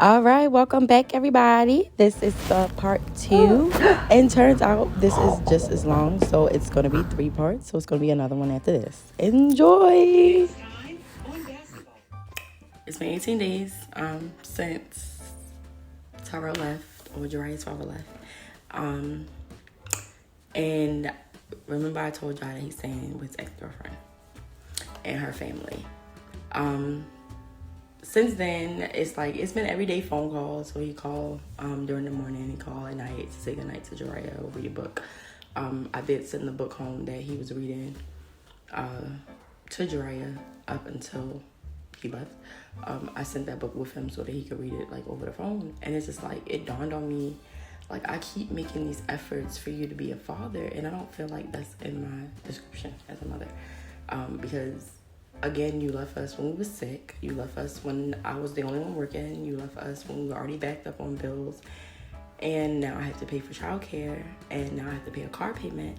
All right, welcome back, everybody. This is the part two, and turns out this is just as long, so it's going to be three parts. So it's going to be another one after this. Enjoy. It's been 18 days since Tara left, or Jariah's father left. And remember I told y'all that he's staying with his ex-girlfriend and her family. Since then, it's been everyday phone calls. So he called during the morning, he called at night to say goodnight to Jariah or read a book. I did send the book home that he was reading to Jariah up until he left. I sent that book with him so that he could read it over the phone. And it's just it dawned on me, I keep making these efforts for you to be a father, and I don't feel like that's in my description as a mother. Because again, you left us when we were sick. You left us when I was the only one working. You left us when we were already backed up on bills. And now I have to pay for childcare. And now I have to pay a car payment.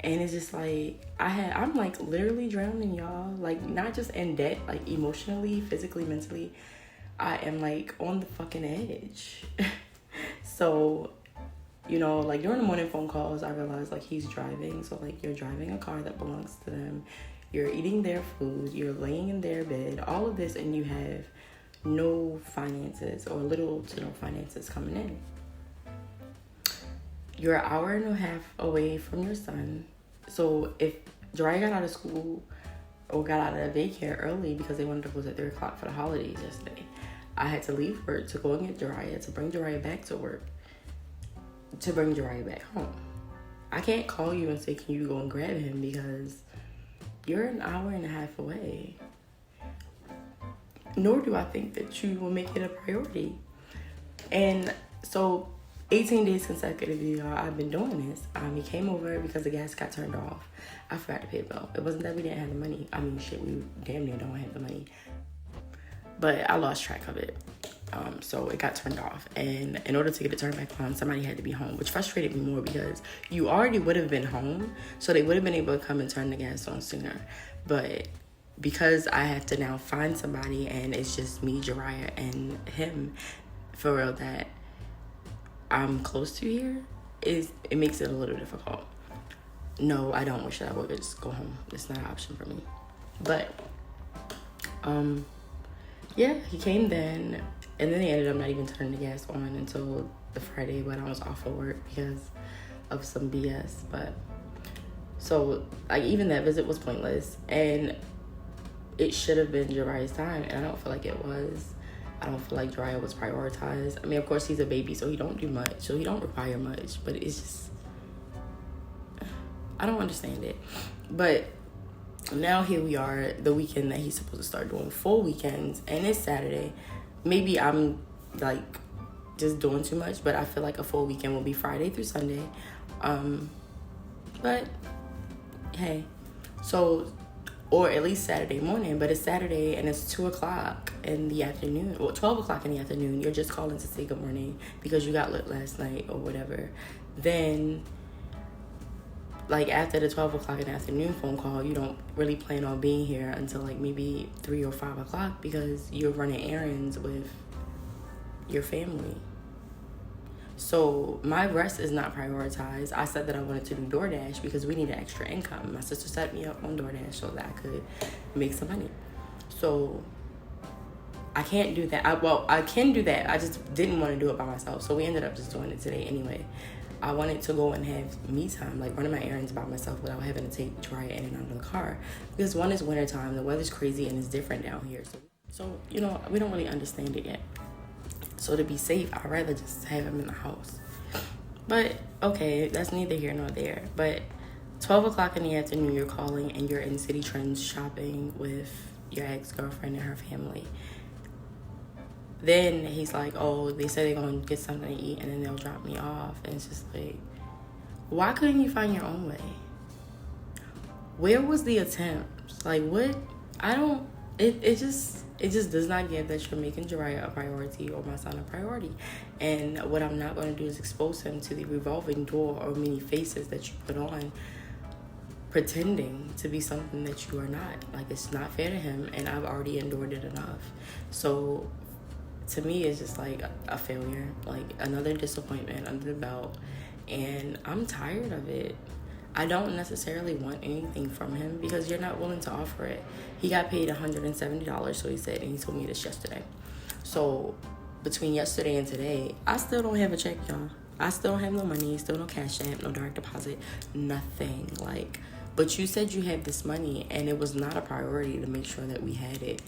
And it's just I'm literally drowning, y'all. Not just in debt, emotionally, physically, mentally. I am on the fucking edge. So, during the morning phone calls, I realized he's driving. So you're driving a car that belongs to them. You're eating their food, you're laying in their bed, all of this, and you have no finances or little to no finances coming in. You're an hour and a half away from your son. So if Jariah got out of school or got out of daycare early because they wanted to close at 3 o'clock for the holidays yesterday, I had to leave work to go and get Jariah, to bring Jariah back to work, to bring Jariah back home. I can't call you and say, can you go and grab him, because you're an hour and a half away. Nor do I think that you will make it a priority. And so 18 days consecutively, y'all, I've been doing this. He came over because the gas got turned off. I forgot to pay the bill. It wasn't that we didn't have the money. We damn near don't have the money. But I lost track of it. So it got turned off. And in order to get it turned back on, somebody had to be home, which frustrated me more because you already would have been home. So they would have been able to come and turn the gas on sooner. But because I have to now find somebody and it's just me, Jariah, and him, for real, that I'm close to here, it makes it a little difficult. No, I don't wish that I would just go home. It's not an option for me. But, yeah, he came then. And then they ended up not even turning the gas on until the Friday when I was off of work because of some BS. But so even that visit was pointless, and it should have been Jariah's time, and I don't feel like it was. I don't feel like Jariah was prioritized. Of course he's a baby, so he don't do much, so he don't require much. But it's just, I don't understand it. But now here we are, the weekend that he's supposed to start doing full weekends, and it's Saturday. Maybe I'm just doing too much, but I feel like a full weekend will be Friday through Sunday. But hey, so, or at least Saturday morning, but it's Saturday and it's 2 o'clock in the afternoon, or 12 o'clock in the afternoon. You're just calling to say good morning because you got lit last night or whatever. Then after the 12 o'clock in the afternoon phone call, you don't really plan on being here until maybe 3 or 5 o'clock because you're running errands with your family. So my rest is not prioritized. I said that I wanted to do DoorDash because we needed extra income. My sister set me up on DoorDash so that I could make some money. So I can't do that. I can do that. I just didn't want to do it by myself. So we ended up just doing it today anyway. I wanted to go and have me time, running my errands by myself without having to take Jariah in and out of the car. Because one, is wintertime, the weather's crazy and it's different down here. So we don't really understand it yet. So to be safe, I'd rather just have him in the house. But, okay, that's neither here nor there. But 12 o'clock in the afternoon, you're calling and you're in City Trends shopping with your ex-girlfriend and her family. Then he's like, oh, they say they're going to get something to eat and then they'll drop me off. And it's just why couldn't you find your own way? Where was the attempt? What? It just does not get that you're making Jariah a priority or my son a priority. And what I'm not going to do is expose him to the revolving door or many faces that you put on pretending to be something that you are not. It's not fair to him, and I've already endured it enough. So to me, it's just like a failure, like another disappointment under the belt. And I'm tired of it. I don't necessarily want anything from him because you're not willing to offer it. He got paid $170, so he said, and he told me this yesterday. So between yesterday and today, I still don't have a check, y'all. I still don't have no money, still no cash app, no direct deposit, nothing. Like, but you said you had this money, and it was not a priority to make sure that we had it.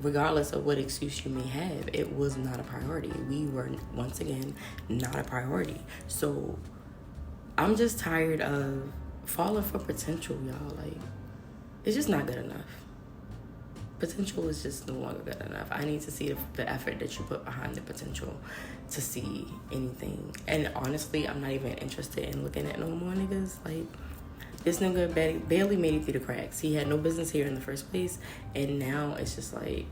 Regardless of what excuse you may have, it was not a priority. We were, once again, not a priority. So I'm just tired of falling for potential, y'all. Like, it's just not good enough. Potential is just no longer good enough. I need to see the effort that you put behind the potential to see anything. And honestly, I'm not even interested in looking at no more niggas. Like, this nigga barely made it through the cracks. He had no business here in the first place. And now it's just like,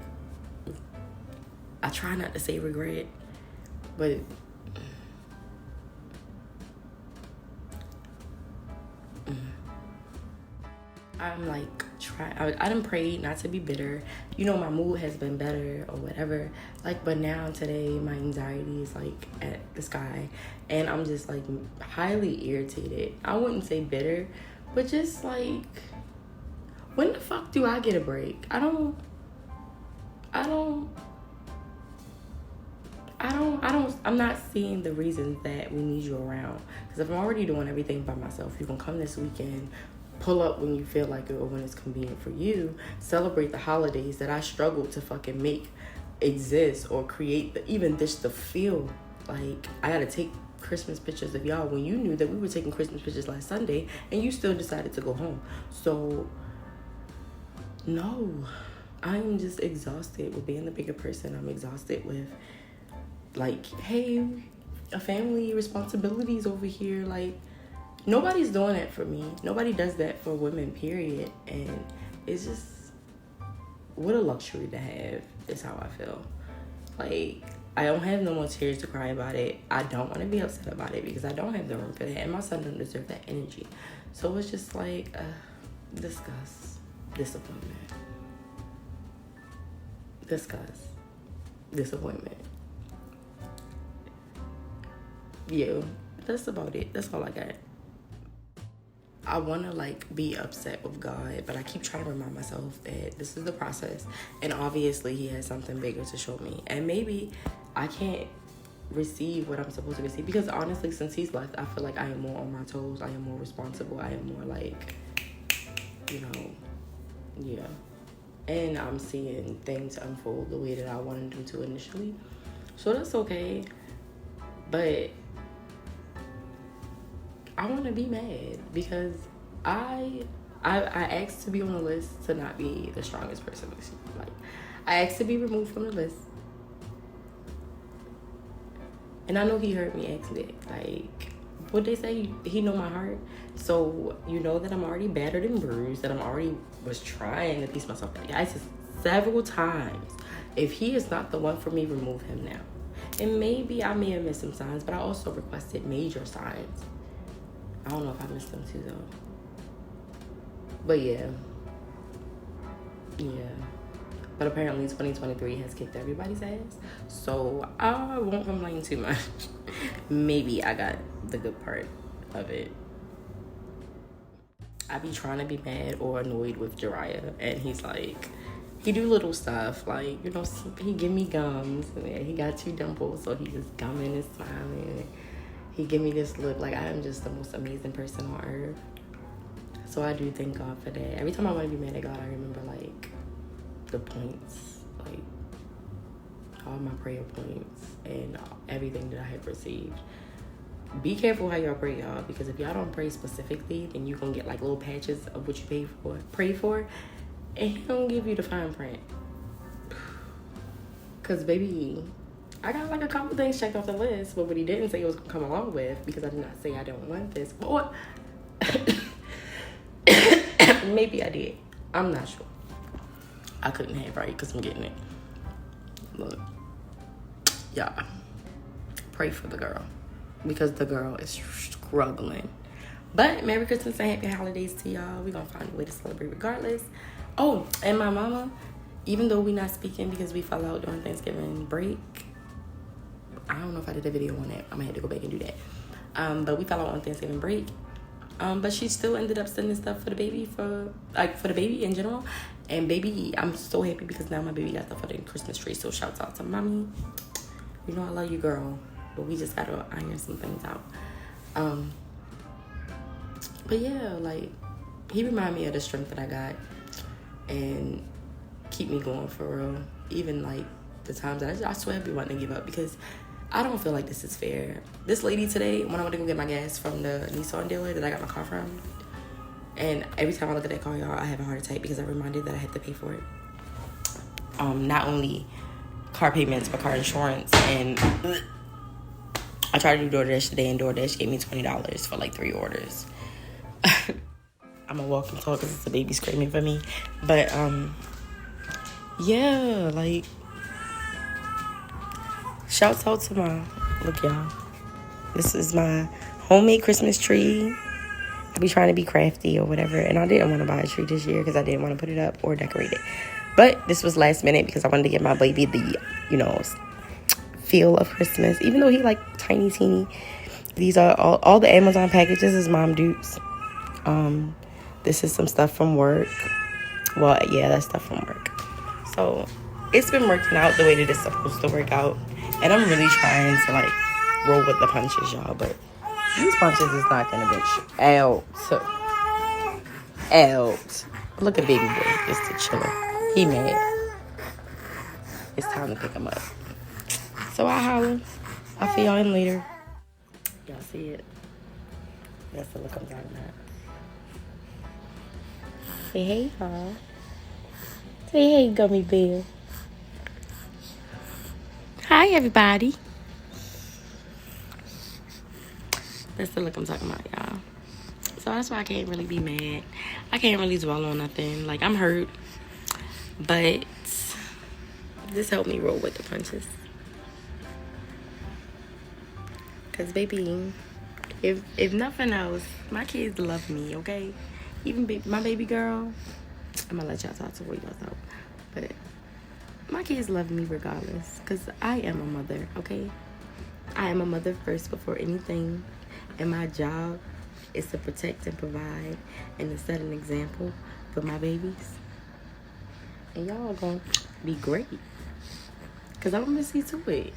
I try not to say regret, but I'm like, I done prayed not to be bitter. You know, my mood has been better or whatever. Like, but now today, my anxiety is like at the sky. And I'm just like highly irritated. I wouldn't say bitter, but just like, when the fuck do I get a break? I'm not seeing the reasons that we need you around. Because if I'm already doing everything by myself, you can come this weekend, pull up when you feel like it or when it's convenient for you, celebrate the holidays that I struggled to fucking make exist or create even just the feel. Like, I gotta take Christmas pictures of y'all when you knew that we were taking Christmas pictures last Sunday and you still decided to go home. So no, I'm just exhausted with being the bigger person. I'm exhausted with like, hey, a family responsibilities over here. Like, nobody's doing that for me. Nobody does that for women, period. And it's just, what a luxury to have is how I feel. Like, I don't have no more tears to cry about it. I don't want to be upset about it because I don't have the room for that. And my son doesn't deserve that energy. So it's just like, disgust, disappointment. Disgust, disappointment. Yeah, that's about it. That's all I got. I want to like be upset with God, but I keep trying to remind myself that this is the process, and obviously he has something bigger to show me, and maybe I can't receive what I'm supposed to receive, because honestly, since he's left, I feel like I am more on my toes. I am more responsible. I am more like, you know, yeah. And I'm seeing things unfold the way that I wanted them to initially. So that's okay. But I want to be mad because I asked to be on the list to not be the strongest person. Like, I asked to be removed from the list. And I know he heard me ask it. Like, what they say, he know my heart. So you know that I'm already battered and bruised, that I'm already was trying to piece myself back. I said several times, if he is not the one for me, remove him now. And maybe I may have missed some signs, but I also requested major signs. I don't know if I missed them too, though. But yeah. But apparently 2023 has kicked everybody's ass. So I won't complain too much. Maybe I got the good part of it. I be trying to be mad or annoyed with Jiraiya, and he's like, he do little stuff, like, you know, he give me gums, and he got 2 dimples, so he just gumming and smiling. He give me this look like I am just the most amazing person on earth. So I do thank God for that. Every time I want to be mad at God, I remember, like, the points, like, all my prayer points and everything that I have received. Be careful how y'all pray, y'all, because if y'all don't pray specifically, then you gonna get, like, little patches of what you pray for, and he don't give you the fine print. Because, baby, I got like a couple things checked off the list, but what he didn't say it was gonna come along with, because I did not say I don't want this. But maybe I did. I'm not sure. I couldn't have right because I'm getting it. Look, y'all, pray for the girl because the girl is struggling. But Merry Christmas and Happy Holidays to y'all. We're gonna find a way to celebrate regardless. Oh, and my mama, even though we not speaking because we fell out during Thanksgiving break. I don't know if I did a video on that. I'm gonna have to go back and do that. But we fell out on Thanksgiving break. But she still ended up sending stuff for the baby, for the baby in general. And baby, I'm so happy because now my baby got stuff for the Christmas tree. So shouts out to mommy. You know I love you, girl. But we just gotta iron some things out. But yeah, like, he reminded me of the strength that I got and keep me going for real. Even like the times that I swear I'd be wanting to give up because I don't feel like this is fair. This lady today, when I went to go get my gas from the Nissan dealer that I got my car from, and every time I look at that car, y'all, I have a heart attack because I'm reminded that I had to pay for it. Not only car payments, but car insurance. And I tried to do DoorDash today, and DoorDash gave me $20 for like 3 orders. I'm gonna walk and talk because it's a baby screaming for me. But, yeah, like, shouts out to my, look, y'all. This is my homemade Christmas tree. I be trying to be crafty or whatever, and I didn't want to buy a tree this year because I didn't want to put it up or decorate it. But this was last minute because I wanted to give my baby the, you know, feel of Christmas. Even though he like tiny, teeny. These are all the Amazon packages is Mom Dukes. This is some stuff from work. Well, yeah, that's stuff from work. So it's been working out the way that it's supposed to work out. And I'm really trying to like roll with the punches, y'all. But these punches is not gonna bitch out. Look at baby boy. It's the chiller. He mad. It's time to pick him up. So I holler. I'll see y'all in later. Y'all see it? That's the look I'm talking about. Say hey, y'all. Say hey, gummy bear. Hi, everybody. That's the look I'm talking about, y'all. So that's why I can't really be mad. I can't really dwell on nothing. Like, I'm hurt. But this helped me roll with the punches. Because, baby, if nothing else, my kids love me, okay? Even my baby girl, I'm going to let y'all talk to what y'all talk. But my kids love me regardless. Because I am a mother, okay? I am a mother first before anything. And my job is to protect and provide and to set an example for my babies. And y'all are going to be great. Because I'm going to see to it.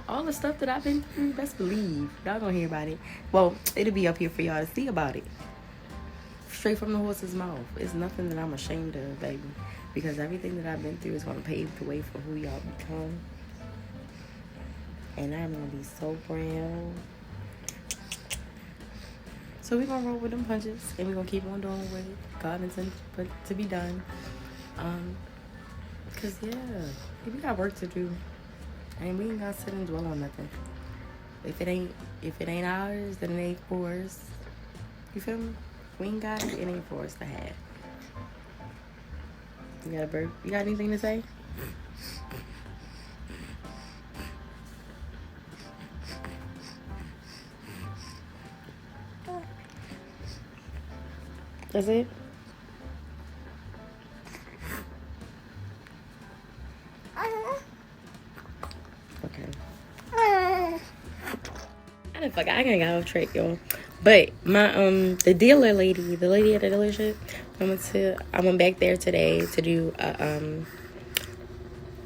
All the stuff that I've been through, best believe. Y'all going to hear about it. Well, it'll be up here for y'all to see about it. Straight from the horse's mouth. It's nothing that I'm ashamed of, baby. Because everything that I've been through is going to pave the way for who y'all become. And I'm going to be so proud. So we're going to roll with them punches. And we're going to keep on doing what God intended to be done. Because, yeah, we got work to do. And we ain't got to sit and dwell on nothing. If it ain't ours, then it ain't for us. You feel me? We ain't got it, it ain't for us to have. You got a bird? You got anything to say? That's it? Okay. I gotta get off track, y'all. But my the dealer lady, the lady at the dealership, I went back there today to do a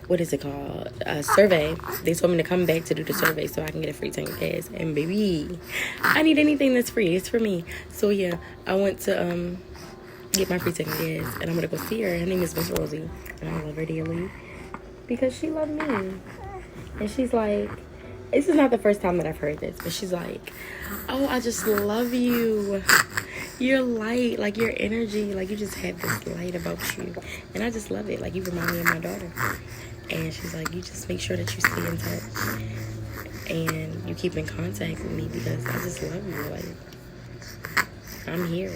what is it called? A survey. They told me to come back to do the survey so I can get a free tank of gas. And baby, I need anything that's free. It's for me. So yeah, I went to get my free tank of gas, and I'm gonna go see her. Her name is Miss Rosie, and I love her dearly because she loved me. And she's like, this is not the first time that I've heard this, but she's like, oh, I just love you. You're light, like your energy, like you just have this light about you. And I just love it. Like you remind me of my daughter. And she's like, you just make sure that you stay in touch and you keep in contact with me because I just love you. Like, I'm here.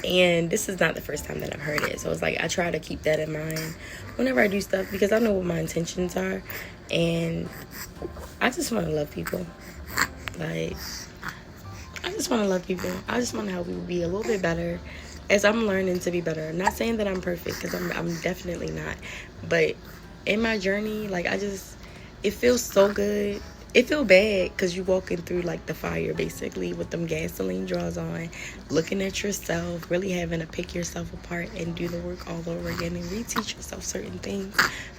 And this is not the first time that I've heard it. So it's like I try to keep that in mind whenever I do stuff because I know what my intentions are. And I just want to love people. Like, I just want to love people. I just want to help people be a little bit better. as I'm learning to be better, not saying that I'm perfect, because I'm definitely not, but in my journey, like, it feels so good. It feel bad because you walking through like the fire, basically, with them gasoline draws on, looking at yourself, really having to pick yourself apart and do the work all over again and reteach yourself certain things.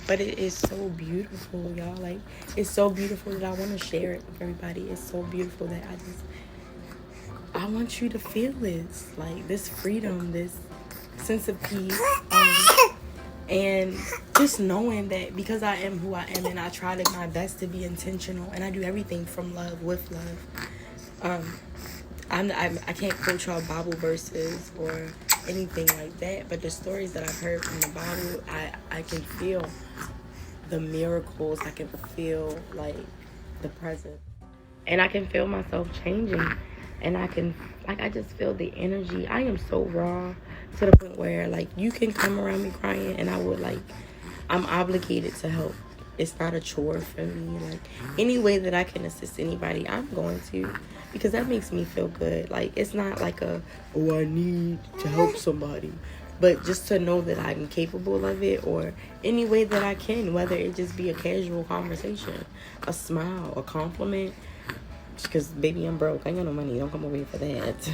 But it is so beautiful, y'all. Like, it's so beautiful that I want to share it with everybody. It's so beautiful that I want you to feel this, like, this freedom, this sense of peace, and just knowing that because I am who I am and I try my best to be intentional and I do everything from love, with love. I can't quote y'all Bible verses or anything like that, but the stories that I've heard from the Bible, I can feel the miracles. I can feel like the presence, and I can feel myself changing, and I just feel the energy. I am so raw to the point where, like, you can come around me crying and I'm obligated to help. It's not a chore for me. Like, any way that I can assist anybody, I'm going to, because that makes me feel good. Like, it's not like I need to help somebody, but just to know that I'm capable of it, or any way that I can, whether it just be a casual conversation, a smile, a compliment. Because, baby, I'm broke. I ain't got no money. Don't come over here for that.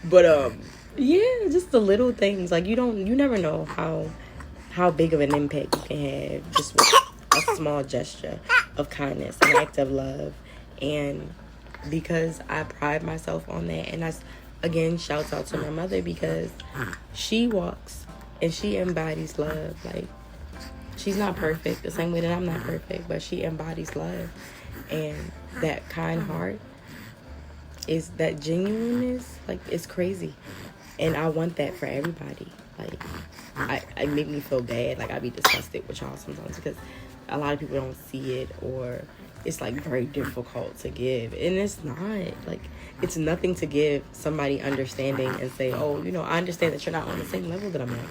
But, yeah, just the little things. Like, you never know how big of an impact you can have just with a small gesture of kindness, an act of love. And because I pride myself on that, and that's, again, shouts out to my mother, because she walks and she embodies love. Like, she's not perfect the same way that I'm not perfect, but she embodies love. And that kind heart is that genuineness, like, it's crazy. And I want that for everybody. Like, I make me feel bad. Like, I be disgusted with y'all sometimes because a lot of people don't see it, or it's like very difficult to give. And it's not. Like, it's nothing to give somebody understanding and say, oh, I understand that you're not on the same level that I'm on.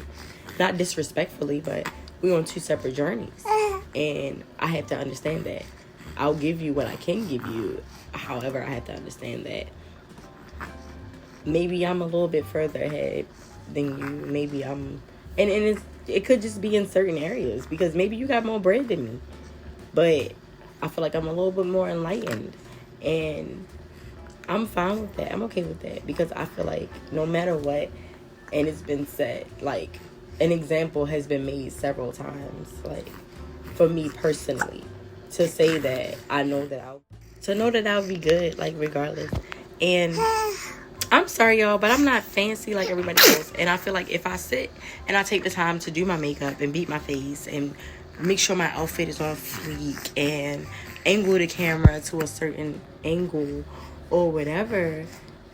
Not disrespectfully, but we're on two separate journeys. And I have to understand that. I'll give you what I can give you. However, I have to understand that maybe I'm a little bit further ahead than you. Maybe I'm... And it could just be in certain areas, because maybe you got more bread than me. But I feel like I'm a little bit more enlightened. And I'm fine with that. I'm okay with that. Because I feel like no matter what, and it's been said, like, an example has been made several times, like, for me personally, to say that I know that I'll be good, like, regardless. And I'm sorry, y'all, but I'm not fancy like everybody else. And I feel like if I sit and I take the time to do my makeup and beat my face and make sure my outfit is on fleek and angle the camera to a certain angle or whatever,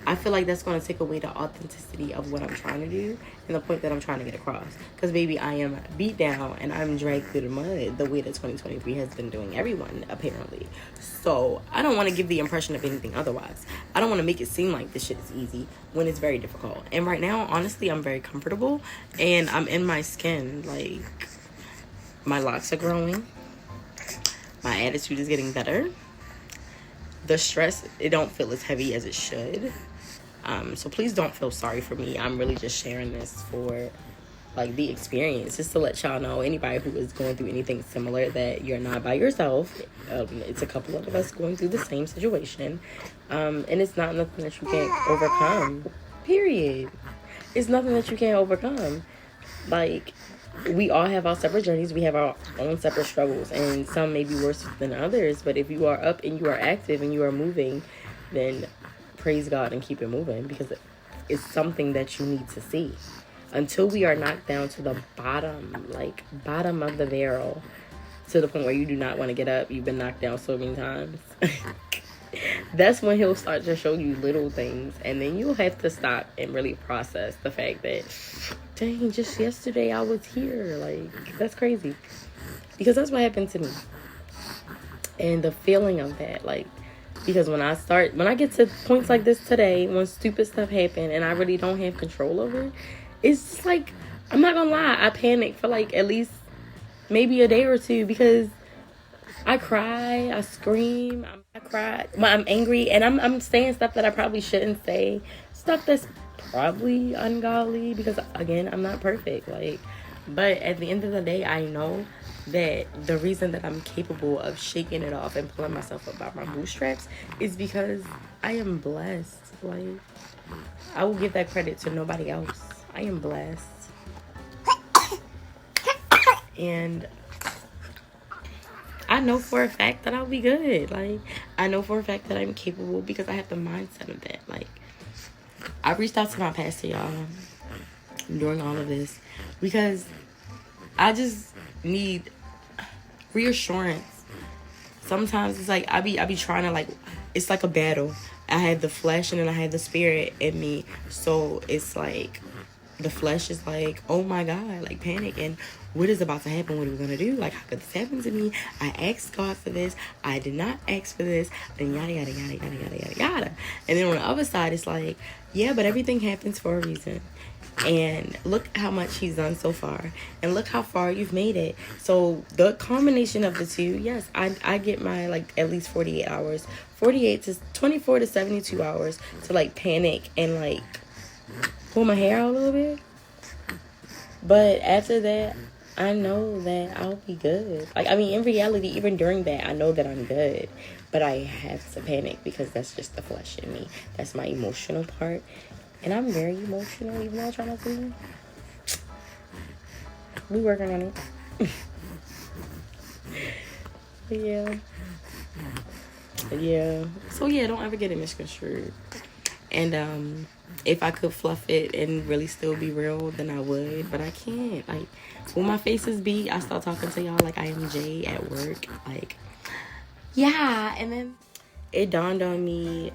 I feel like that's going to take away the authenticity of what I'm trying to do and the point that I'm trying to get across. Because, baby, I am beat down and I'm dragged through the mud the way that 2023 has been doing everyone, apparently. So I don't want to give the impression of anything otherwise. I don't want to make it seem like this shit is easy when it's very difficult. And right now, honestly, I'm very comfortable and I'm in my skin. Like, my locks are growing. My attitude is getting better. The stress, it don't feel as heavy as it should. So please don't feel sorry for me. I'm really just sharing this for, like, the experience, just to let y'all know, anybody who is going through anything similar, that you're not by yourself. It's a couple of us going through the same situation. And it's not nothing that you can't overcome. Period. It's nothing that you can't overcome. Like, we all have our separate journeys. We have our own separate struggles, and some may be worse than others. But if you are up and you are active and you are moving, then praise God and keep it moving, because it's something that you need to see. Until we are knocked down to the bottom of the barrel, to the point where you do not want to get up, you've been knocked down so many times, that's when he'll start to show you little things, and then you'll have to stop and really process the fact that, dang, just yesterday I was here. Like, that's crazy, because that's what happened to me. And the feeling of that, like, because when I get to points like this today, when stupid stuff happen and I really don't have control over it, it's just like, I'm not gonna lie, I panic for like at least maybe a day or two, because I cry, I scream, I cry, I'm angry, and I'm saying stuff that I probably shouldn't say, stuff that's probably ungodly because, again, I'm not perfect. Like, but at the end of the day, I know that the reason that I'm capable of shaking it off and pulling myself up by my bootstraps is because I am blessed. Like, I will give that credit to nobody else. I am blessed. And I know for a fact that I'll be good. Like, I know for a fact that I'm capable because I have the mindset of that. Like, I reached out to my pastor, y'all, during all of this because I just need reassurance. Sometimes it's like I be trying to, like, it's like a battle. I had the flesh and then I had the spirit in me. So it's like the flesh is like, oh my God, like panic. And what is about to happen? What are we going to do? Like, how could this happen to me? I asked God for this. I did not ask for this. And yada, yada, yada, yada, yada, yada, yada. And then on the other side, it's like, yeah, but everything happens for a reason. And look how much he's done so far. And look how far you've made it. So the combination of the two, yes, I get my, like, at least 48 hours. 48 to 24 to 72 hours to, like, panic and, like, pull my hair out a little bit. But after that, I know that I'll be good. Like, I mean, in reality, even during that, I know that I'm good. But I have to panic because that's just the flesh in me. That's my emotional part. And I'm very emotional, even though I try not to be. We working on it. Yeah. So, yeah, don't ever get it misconstrued. And if I could fluff it and really still be real, then I would. But I can't. Like, when my face is beat, I start talking to y'all like I am Jay at work. Like, yeah. And then it dawned on me,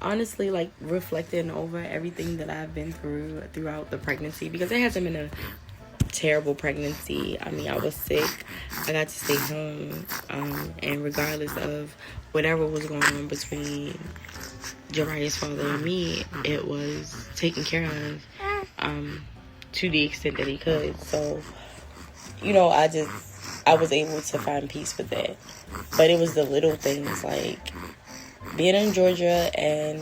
honestly, like, reflecting over everything that I've been through throughout the pregnancy, because it hasn't been a terrible pregnancy. I mean, I was sick. I got to stay home. And regardless of whatever was going on between Jariah's father and me, it was taken care of to the extent that he could. So, you know, I was able to find peace with that. But it was the little things, like being in Georgia, and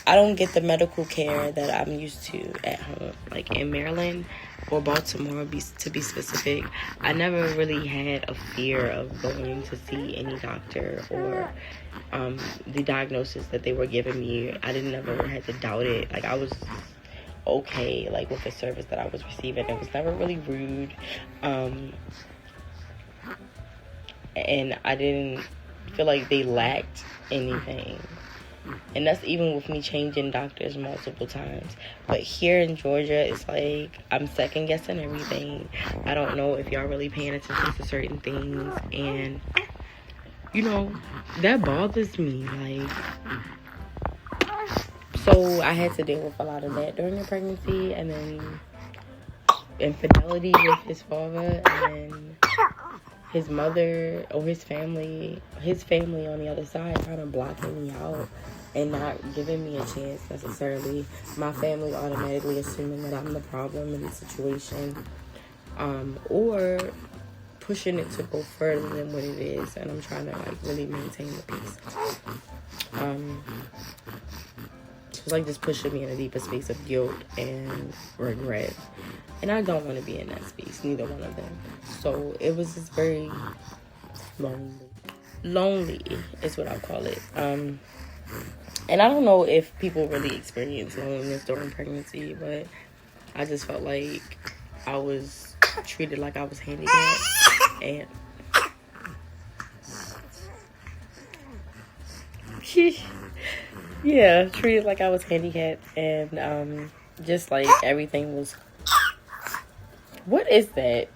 I don't get the medical care that I'm used to at home. Like in Maryland or Baltimore, to be specific, I never really had a fear of going to see any doctor or the diagnosis that they were giving me. I never had to doubt it. Like, I was okay, like, with the service that I was receiving. It was never really rude. And I didn't feel like they lacked anything. And that's even with me changing doctors multiple times. But here in Georgia, it's like I'm second guessing everything. I don't know if y'all really paying attention to certain things. And, you know, that bothers me. Like, so I had to deal with a lot of that during the pregnancy. And then infidelity with his father. And then his mother or his family on the other side kind of blocking me out and not giving me a chance necessarily. My family automatically assuming that I'm the problem in the situation, or pushing it to go further than what it is. And I'm trying to, like, really maintain the peace. It's like just pushing me in a deeper space of guilt and regret. And I don't want to be in that space, neither one of them. So it was just very lonely. Lonely is what I call it. And I don't know if people really experience loneliness during pregnancy, but I just felt like I was treated like I was handicapped. And yeah, treated like I was handicapped. And just like everything was... What is that?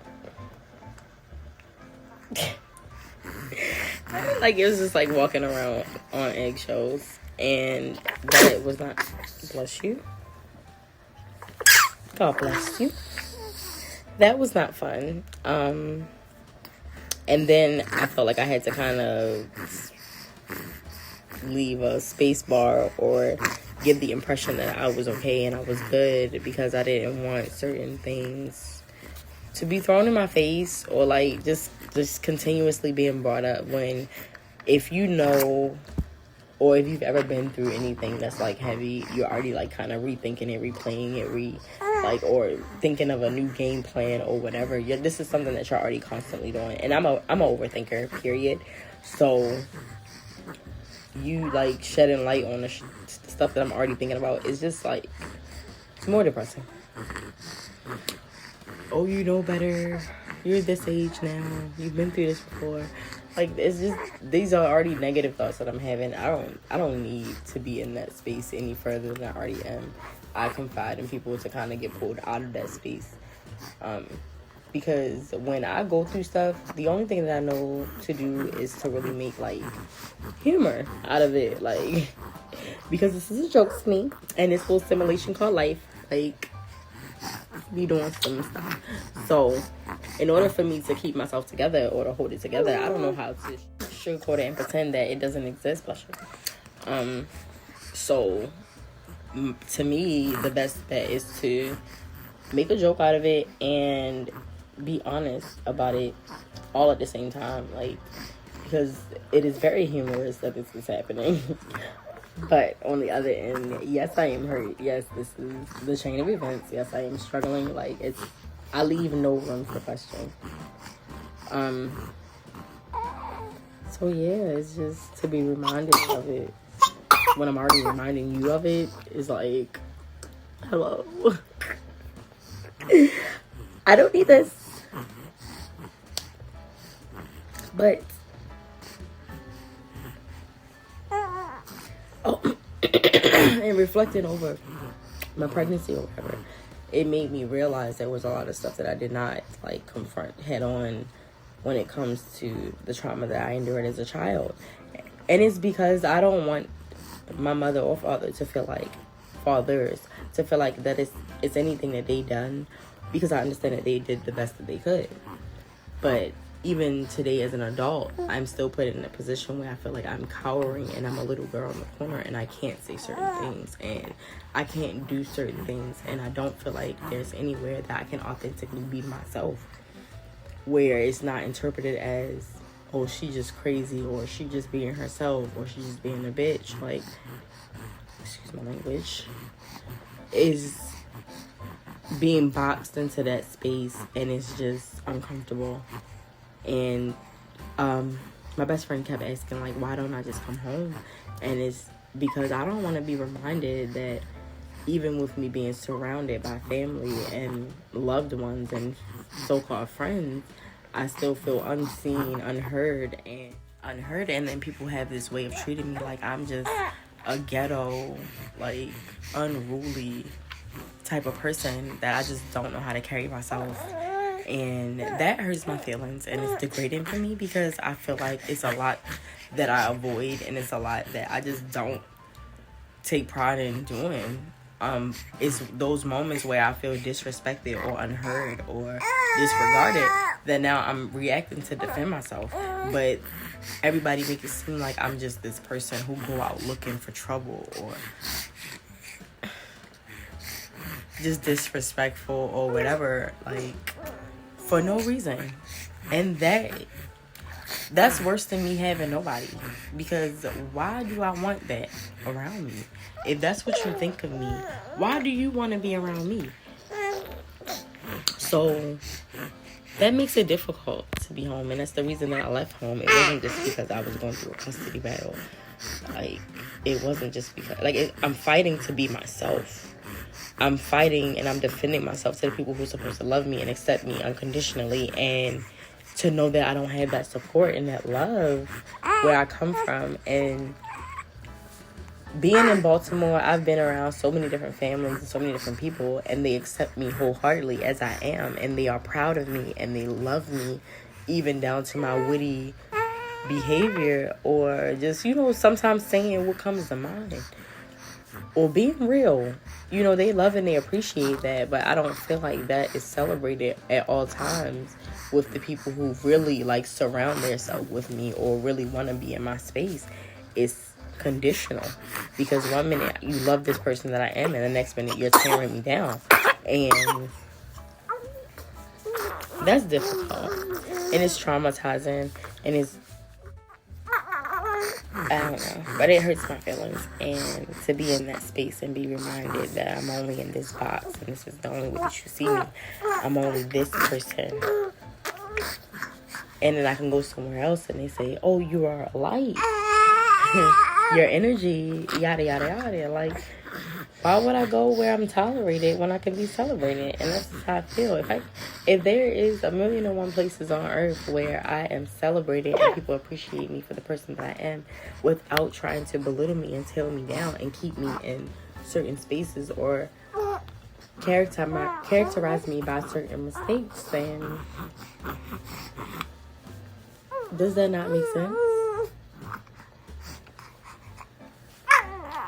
Like, it was just like walking around on eggshells. And that was not... Bless you. God bless you. That was not fun. And then I felt like I had to kind of leave a space bar or give the impression that I was okay and I was good, because I didn't want certain things to be thrown in my face or like just continuously being brought up, when if you know or if you've ever been through anything that's like heavy, you're already like kind of rethinking it, replaying it, or thinking of a new game plan or whatever. This is something that you're already constantly doing. And I'm an overthinker, period. So you like shedding light on the stuff that I'm already thinking about is just like, it's more depressing. Oh, you know better. You're this age now. You've been through this before. Like, it's just, these are already negative thoughts that I'm having. I don't need to be in that space any further than I already am. I confide in people to kind of get pulled out of that space. Because when I go through stuff, the only thing that I know to do is to really make, like, humor out of it. Like, because this is a joke to me, and this little simulation called life, like, be doing some stuff. So, in order for me to keep myself together or to hold it together, I don't know how to sugarcoat it and pretend that it doesn't exist. Bless you. So, to me, the best bet is to make a joke out of it and be honest about it all at the same time. Like, because it is very humorous that this is happening. But on the other end, yes, I am hurt. Yes, this is the chain of events. Yes, I am struggling. Like, I leave no room for question. So yeah, it's just to be reminded of it. When I'm already reminding you of it, it's like, hello. I don't need this. But and reflecting over my pregnancy or whatever, it made me realize there was a lot of stuff that I did not like confront head on when it comes to the trauma that I endured as a child. And it's because I don't want my mother or father to feel like that it's anything that they done, because I understand that they did the best that they could. But even today as an adult, I'm still put in a position where I feel like I'm cowering and I'm a little girl in the corner and I can't say certain things and I can't do certain things, and I don't feel like there's anywhere that I can authentically be myself where it's not interpreted as, oh, she just crazy, or she just being herself, or she just being a bitch. Like, excuse my language, is being boxed into that space, and it's just uncomfortable. And my best friend kept asking, like, why don't I just come home? And it's because I don't want to be reminded that even with me being surrounded by family and loved ones and so-called friends, I still feel unseen, unheard, and then people have this way of treating me like I'm just a ghetto, like, unruly type of person that I just don't know how to carry myself. And that hurts my feelings, and it's degrading for me because I feel like it's a lot that I avoid, and it's a lot that I just don't take pride in doing. It's those moments where I feel disrespected or unheard or disregarded that now I'm reacting to defend myself. But everybody make it seem like I'm just this person who go out looking for trouble or just disrespectful or whatever, like, for no reason. And that's worse than me having nobody, because why do I want that around me? If that's what you think of me, why do you want to be around me? So that makes it difficult to be home, and that's the reason that I left home. It wasn't just because I was going through a custody battle. Like, it wasn't just because, like, I'm fighting to be myself. I'm fighting and I'm defending myself to the people who are supposed to love me and accept me unconditionally, and to know that I don't have that support and that love where I come from. And being in Baltimore, I've been around so many different families and so many different people, and they accept me wholeheartedly as I am, and they are proud of me and they love me, even down to my witty behavior, or just, sometimes saying what comes to mind, or being real. They love and they appreciate that, but I don't feel like that is celebrated at all times with the people who really, like, surround themselves with me or really want to be in my space. It's conditional, because one minute you love this person that I am, and the next minute you're tearing me down, and that's difficult, and it's traumatizing, and I don't know, but it hurts my feelings, and to be in that space and be reminded that I'm only in this box and this is the only way that you see me. I'm only this person, and then I can go somewhere else and they say, oh, you are a light. Your energy, yada yada yada. Like, why would I go where I'm tolerated when I can be celebrated? And that's just how I feel. If there is 1,000,001 places on earth where I am celebrated and people appreciate me for the person that I am without trying to belittle me and tear me down and keep me in certain spaces or characterize me by certain mistakes, then does that not make sense?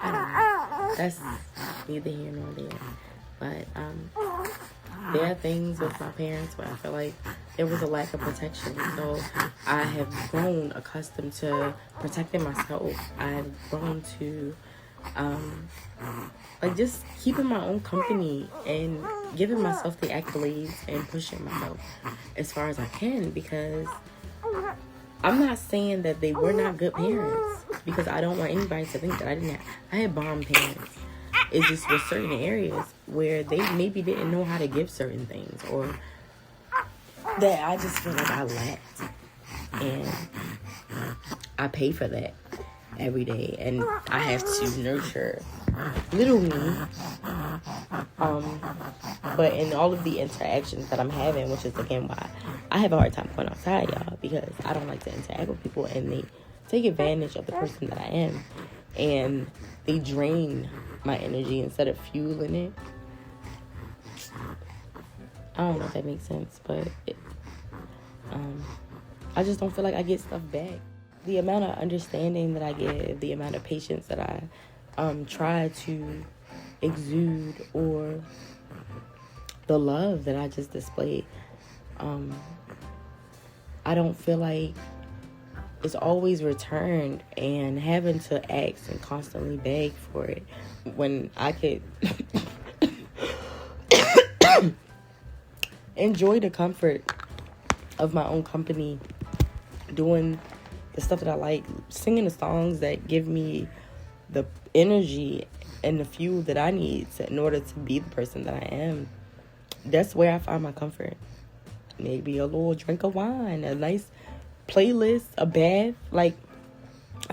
I don't know. That's neither here nor there. But there are things with my parents where I feel like there was a lack of protection. So I have grown accustomed to protecting myself. I've grown to like just keeping my own company and giving myself the accolades and pushing myself as far as I can, because I'm not saying that they were not good parents, because I don't want anybody to think that I had bomb parents. It just was certain areas where they maybe didn't know how to give certain things, or that I just feel like I lacked. And I pay for that every day, and I have to nurture little me. But in all of the interactions that I'm having, which is again why I have a hard time going outside, y'all, because I don't like to interact with people and they take advantage of the person that I am, and they drain my energy instead of fueling it. I don't know if that makes sense, but I just don't feel like I get stuff back. The amount of understanding that I give, the amount of patience that I try to exude, or the love that I just display, I don't feel like it's always returned, and having to ask and constantly beg for it when I could enjoy the comfort of my own company, doing the stuff that I like, singing the songs that give me the energy and the fuel that I need in order to be the person that I am. That's where I find my comfort. Maybe a little drink of wine, a nice playlist, a bath. Like,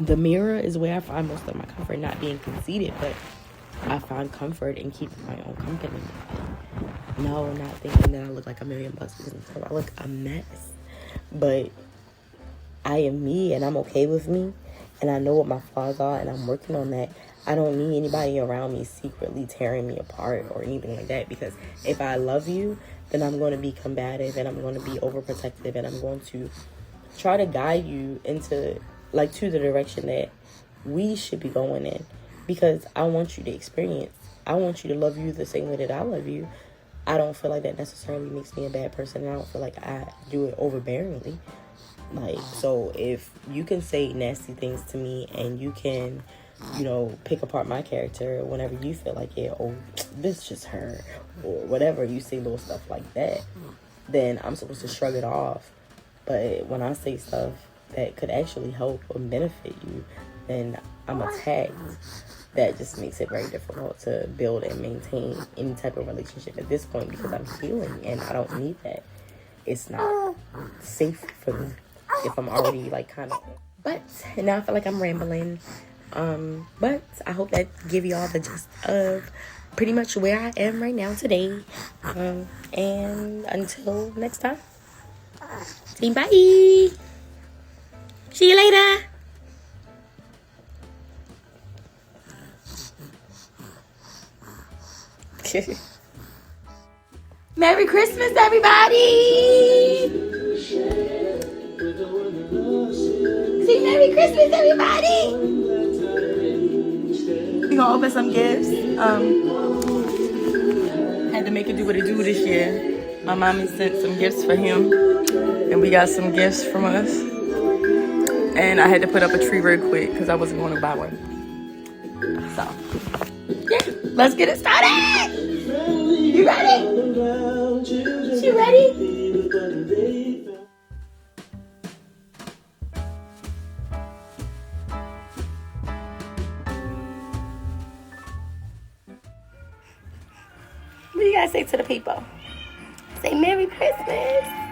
the mirror is where I find most of my comfort, not being conceited, but I find comfort in keeping my own company. No, not thinking that I look like $1,000,000 because I look a mess. But I am me, and I'm okay with me, and I know what my flaws are, and I'm working on that. I don't need anybody around me secretly tearing me apart or anything like that, because if I love you, then I'm going to be combative, and I'm going to be overprotective, and I'm going to try to guide you into, like, to the direction that we should be going in, because I want you to experience. I want you to love you the same way that I love you. I don't feel like that necessarily makes me a bad person, and I don't feel like I do it overbearingly. Like, so if you can say nasty things to me, and you can, you know, pick apart my character whenever you feel like it, oh, this is just her, or whatever, you say little stuff like that, then I'm supposed to shrug it off. But when I say stuff that could actually help or benefit you, then I'm attacked. That just makes it very difficult to build and maintain any type of relationship at this point, because I'm healing and I don't need that. It's not safe for me if I'm already like kind of. But now I feel like I'm rambling. But I hope that give you all the gist of pretty much where I am right now today. And until next time, say bye. See you later. Merry Christmas, everybody! Say Merry Christmas, everybody! We gonna open some gifts. Had to make it do what it do this year. My mommy sent some gifts for him, and we got some gifts from us. And I had to put up a tree real quick because I wasn't going to buy one. So, yeah, let's get it started! You ready? She ready? to the people. Say Merry Christmas.